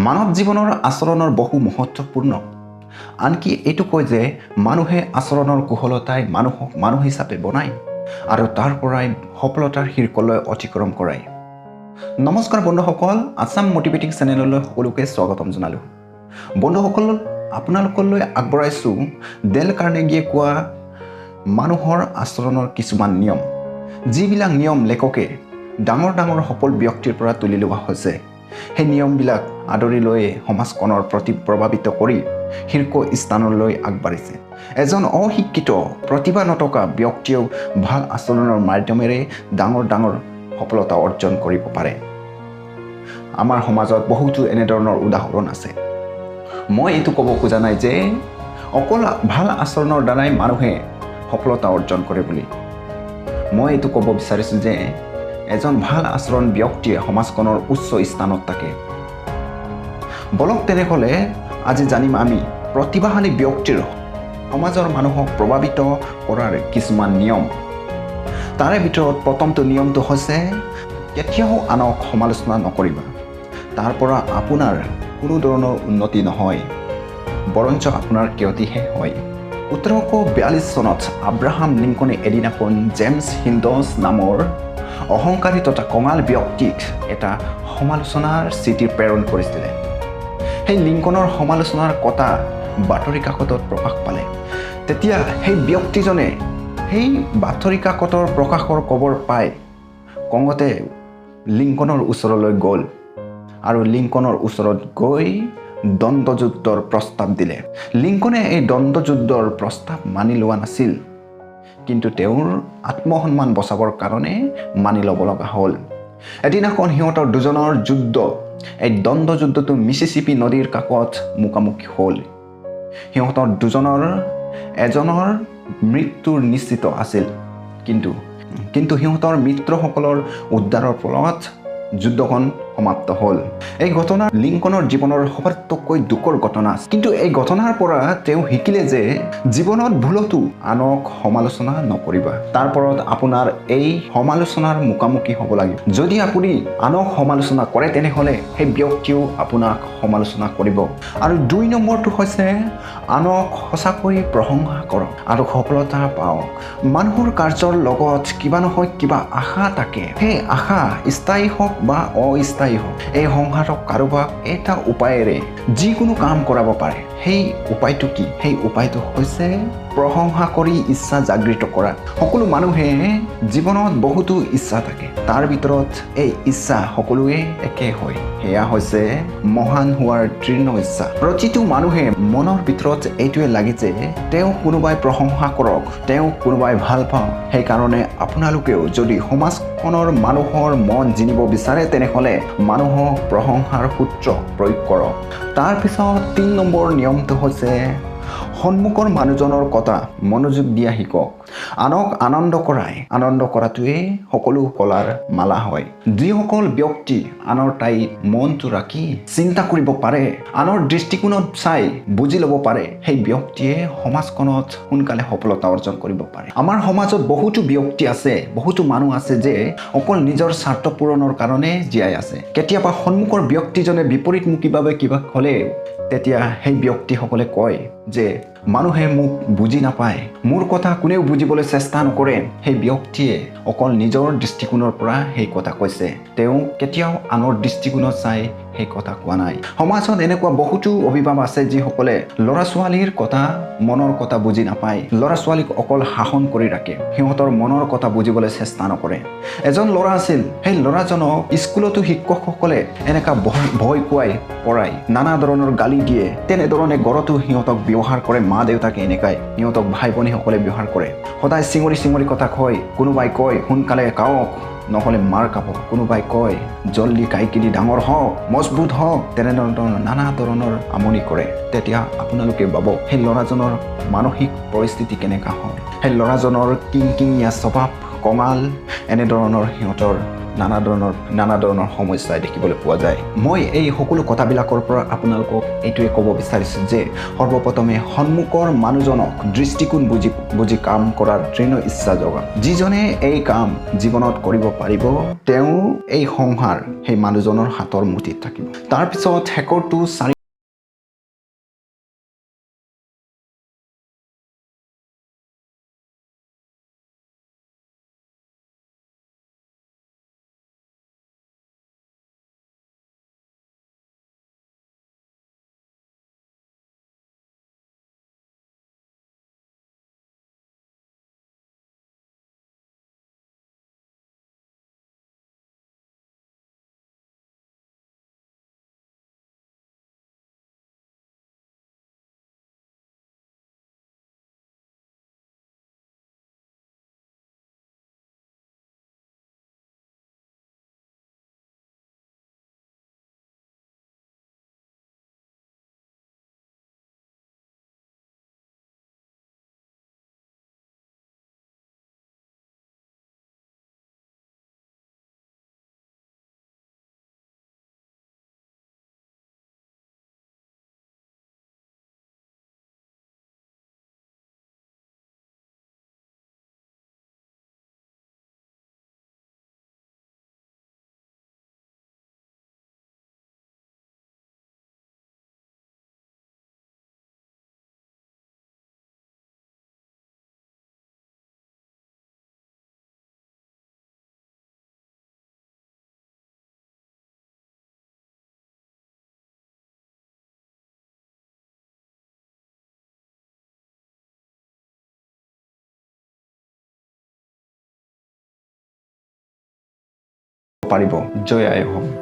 মানৱ জীৱনৰ আচৰণৰ বহু মহত্বপূৰ্ণ। আনকি এইটো কয় যে মানুহে আচৰণৰ কুশলতাই মানুহক মানুহ হিচাপে বনায় আৰু তাৰ পৰাই সফলতাৰ শীৰ্ষলৈ অতিক্ৰম কৰায়। নমস্কাৰ বন্ধুসকল, আছাম মটিভেটিং চেনেললৈ সকলোকে স্বাগতম জনালোঁ। বন্ধুসকল, আপোনালোকলৈ আগবঢ়াইছোঁ ডেল কাৰ্নেগীয়ে কোৱা মানুহৰ আচৰণৰ কিছুমান নিয়ম, যিবিলাক নিয়ম লেখকে ডাঙৰ ডাঙৰ সফল ব্যক্তিৰ পৰা তুলি লোৱা হৈছে। সেই নিয়মবিলাক আদৰি লৈ সমাজখনৰ প্ৰতি প্ৰভাৱিত কৰি শীৰ্ষ স্থানলৈ আগবাঢ়িছে। এজন অশিক্ষিত প্ৰতিভা নথকা ব্যক্তিয়েও ভাল আচৰণৰ মাধ্যমেৰে ডাঙৰ ডাঙৰ সফলতা অৰ্জন কৰিব পাৰে। আমাৰ সমাজত বহুতো এনেধৰণৰ উদাহৰণ আছে। মই এইটো ক'ব খোজা নাই যে অকল ভাল আচৰণৰ দ্বাৰাই মানুহে সফলতা অৰ্জন কৰে বুলি। মই এইটো ক'ব বিচাৰিছোঁ যে এজন ভাল আচৰণ ব্যক্তিয়ে সমাজখনৰ উচ্চ স্থানত থাকে। বলক তেনেহ'লে আজি জানিম আমি প্ৰতিভাশালী ব্যক্তিৰ সমাজৰ মানুহক প্ৰভাৱিত কৰাৰ কিছুমান নিয়ম। তাৰে ভিতৰত প্ৰথমটো নিয়মটো হৈছে কেতিয়াও আনক সমালোচনা নকৰিবা। তাৰ পৰা আপোনাৰ কোনো ধৰণৰ উন্নতি নহয়, বৰঞ্চ আপোনাৰ ক্ষতিহে হয়। 1842 চনত আব্ৰাহাম লিংকনে এদিনাখন জেমছ হিণ্ডছ নামৰ অহংকাৰী তথা কঙাল ব্যক্তিক এটা সমালোচনাৰ চিঠি প্ৰেৰণ কৰিছিলে। সেই লিংকনৰ সমালোচনাৰ কথা বাতৰি কাকতত প্ৰকাশ পালে। তেতিয়া সেই ব্যক্তিজনে সেই বাতৰি কাকতৰ প্ৰকাশৰ খবৰ পাই খঙতে লিংকনৰ ওচৰলৈ গ'ল আৰু লিংকনৰ ওচৰত গৈ দ্বন্দ্বযুদ্ধৰ প্ৰস্তাৱ দিলে। লিংকনে এই দ্বন্দ্বযুদ্ধৰ প্ৰস্তাৱ মানি লোৱা নাছিল, কিন্তু তেওঁৰ আত্মসন্মান বচাবৰ কাৰণে মানি ল'ব লগা হ'ল। এদিনাখন সিহঁতৰ দুজনৰ যুদ্ধ, এই দ্বন্দ্বযুদ্ধটো মিছিছিপি নদীৰ কাষত মুখামুখি হ'ল। সিহঁতৰ দুজনৰ এজনৰ মৃত্যু নিশ্চিত আছিল, কিন্তু সিহঁতৰ মিত্ৰসকলৰ উদ্ধাৰৰ ফলত যুদ্ধখন সমাপ্ত হ'ল। এই ঘটনা লিংকনৰ জীৱনৰ সবাতোকৈ দুখৰ ঘটনা। কিন্তু এই ঘটনাৰ পৰা তেওঁ শিকিলে যে জীৱনত ভুলতো আনক সমালোচনা নকৰিবা। তাৰ পৰত আপোনাৰ এই সমালোচনাৰ মুখামুখি হ'ব লাগিব। যদি আপুনি আনক সমালোচনা কৰে তেনেহ'লে সেই ব্যক্তিও আপোনাক সমালোচনা কৰিব। আৰু 2 নম্বৰটো হৈছে আনক সঁচাকৈ প্ৰশংসা কৰক আৰু সফলতা পাওক। মানুহৰ কাৰ্যৰ লগত কিবা নহয় কিবা আশা থাকে। সেই আশা স্থায়ী হওক বা অস্থায়ী হওক, এই সংসাৰক কাৰোবাক এটা উপায়েৰে যিকোনো কাম কৰাব পাৰে। সেই উপায়টো কি? সেই উপায়টো হৈছে প্ৰশংসা কৰি ইচ্ছা জাগৃত কৰা। সকলো মানুহে জীৱনত বহুতো ইচ্ছা থাকে, তাৰ ভিতৰত এই ইচ্ছা সকলোৱে একে হয়। সেয়া হৈছে মহান হোৱাৰ দৃঢ় ইচ্ছা। প্ৰতিটো মানুহে মনৰ ভিতৰত এইটোৱে লাগে যে তেওঁক কোনোবাই প্ৰশংসা কৰক, তেওঁক কোনোবাই ভাল পাওঁ। সেইকাৰণে আপোনালোকেও যদি সমাজখনৰ মানুহৰ মন জিনিব বিচাৰে তেনেহ'লে মানুহক প্ৰশংসাৰ সূত্ৰ প্ৰয়োগ কৰক। তাৰপিছত 3 নম্বৰ নিয়মটো হৈছে সন্মুখৰ মানুহজনৰ কথা মনোযোগ দিয়া শিকক। আনক আনন্দ কৰাটোৱে সকলো কলাৰ মালা হয়। যিসকল ব্যক্তি আনৰ ঠাইত মনটো ৰাখি চিন্তা কৰিব পাৰে, আনৰ দৃষ্টিকোণত চাই বুজি ল'ব পাৰে, সেই ব্যক্তিয়ে সমাজখনত সোনকালে সফলতা অৰ্জন কৰিব পাৰে। আমাৰ সমাজত বহুতো ব্যক্তি আছে, বহুতো মানুহ আছে যে অকল নিজৰ স্বাৰ্থ পূৰণৰ কাৰণে জীয়াই আছে। কেতিয়াবা সন্মুখৰ ব্যক্তিজনে বিপৰীতমুখীভাৱে কিবা ক'লে তেতিয়া সেই ব্যক্তিসকলে কয় যে মানুহে মোক বুজি নাপায়, মোৰ কথা কোনেও বুজিবলৈ চেষ্টা নকৰে। সেই ব্যক্তিয়ে অকল নিজৰ দৃষ্টিকোণৰ পৰা সেই কথা কৈছে, তেওঁ কেতিয়াও আনৰ দৃষ্টিকোণত চাই সেই কথা কোৱা নাই। সমাজত এনেকুৱা বহুতো অভিভাৱক আছে যিসকলে ল'ৰা ছোৱালীৰ কথা মনৰ কথা বুজি নাপায়, ল'ৰা ছোৱালীক অকল শাসন কৰি ৰাখে, সিহঁতৰ মনৰ কথা বুজিবলৈ চেষ্টা নকৰে। এজন ল'ৰা আছিল, সেই ল'ৰাজনক স্কুলতো শিক্ষকসকলে এনেকা ভয় খুৱাই পঢ়ায়, নানা ধৰণৰ গালি দিয়ে। তেনেধৰণে ঘৰতো সিহঁতক ব্যৱহাৰ কৰে, মা দেউতাকে এনেকাই সিহঁতক ভাই ভনীসকলে ব্যৱহাৰ কৰে। সদায় চিঙৰি কথা কয়। কোনোবাই কয় সোনকালে খাওক নহ'লে মাৰ খাব, কোনোবাই কয় জল্দি খাই কিনি ডাঙৰ হওক, মজবুত হওক, তেনেধৰণৰ নানা ধৰণৰ আমনি কৰে। তেতিয়া আপোনালোকে ভাবক সেই ল'ৰাজনৰ মানসিক পৰিস্থিতি কেনেকা হয়। সেই ল'ৰাজনৰ কিংকিঙীয়া স্বভাৱ, কঙাল, এনেধৰণৰ সিহঁতৰ নানা ধৰণৰ সমস্যাই দেখিবলৈ পোৱা যায়। মই এই সকলো কথাবিলাকৰ পৰা আপোনালোকক এইটোৱে ক'ব বিচাৰিছোঁ যে সৰ্বপ্ৰথমে সন্মুখৰ মানুহজনক দৃষ্টিকোণ বুজি কাম কৰাৰ দৃঢ় ইচ্ছা জগাওক। যিজনে এই কাম জীৱনত কৰিব পাৰিব তেওঁ এই সংসাৰ সেই মানুহজনৰ হাতৰ মুঠিত থাকিব। তাৰপিছত শেষৰটো পাৰিব। জয় আই হোম।